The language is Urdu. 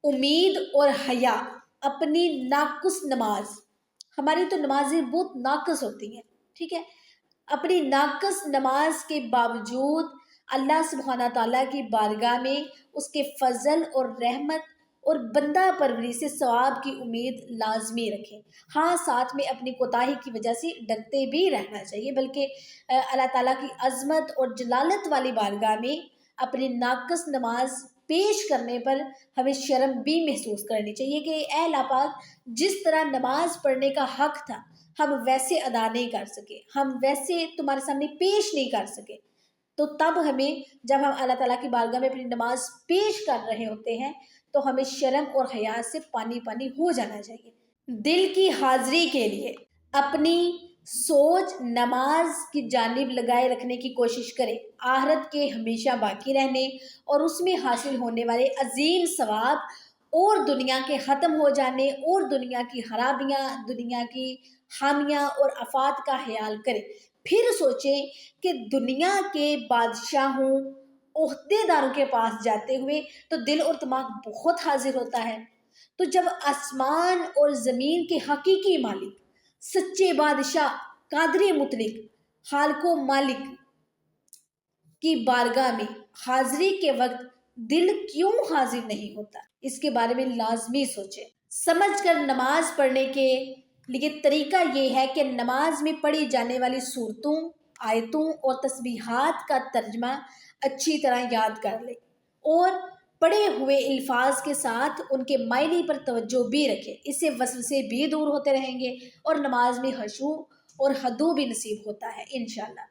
امید اور حیا اپنی ناقص نماز، ہماری تو نمازیں بہت ناقص ہوتی ہیں، ٹھیک ہے، اپنی ناقص نماز کے باوجود اللہ سبحانہ تعالیٰ کی بارگاہ میں اس کے فضل اور رحمت اور بندہ پروری سے ثواب کی امید لازمی رکھیں۔ ہاں، ساتھ میں اپنی کوتاہی کی وجہ سے ڈرتے بھی رہنا چاہیے، بلکہ اللہ تعالیٰ کی عظمت اور جلالت والی بارگاہ میں اپنی ناقص نماز پیش کرنے پر ہمیں شرم بھی محسوس کرنی چاہیے کہ اے اللہ پاک، جس طرح نماز پڑھنے کا حق تھا ہم ویسے ادا نہیں کر سکے، ہم ویسے تمہارے سامنے پیش نہیں کر سکے، تو تب ہمیں جب ہم اللہ تعالیٰ کی بارگاہ میں اپنی نماز پیش کر رہے ہوتے ہیں تو ہمیں شرم اور حیا سے پانی پانی ہو جانا چاہیے۔ دل کی حاضری کے لیے اپنی سوچ نماز کی جانب لگائے رکھنے کی کوشش کریں، آخرت کے ہمیشہ باقی رہنے اور اس میں حاصل ہونے والے عظیم ثواب اور دنیا کے ختم ہو جانے اور دنیا کی خرابیاں، دنیا کی خامیاں اور آفات کا خیال کریں۔ پھر سوچیں کہ دنیا کے بادشاہوں، عہدے داروں کے پاس جاتے ہوئے تو دل اور دماغ بہت حاضر ہوتا ہے، تو جب آسمان اور زمین کے حقیقی مالک، سچے بادشاہ، قادر مطلق، خالق و مالک کی بارگاہ میں حاضری کے وقت دل کیوں حاضر نہیں ہوتا، اس کے بارے میں لازمی سوچیں۔ سمجھ کر نماز پڑھنے کے لیے طریقہ یہ ہے کہ نماز میں پڑھی جانے والی صورتوں، آیتوں اور تسبیحات کا ترجمہ اچھی طرح یاد کر لیں اور پڑھے ہوئے الفاظ کے ساتھ ان کے معنی پر توجہ بھی رکھیں، اس سے وسوسے بھی دور ہوتے رہیں گے اور نماز میں خشوع اور خضوع بھی نصیب ہوتا ہے انشاءاللہ۔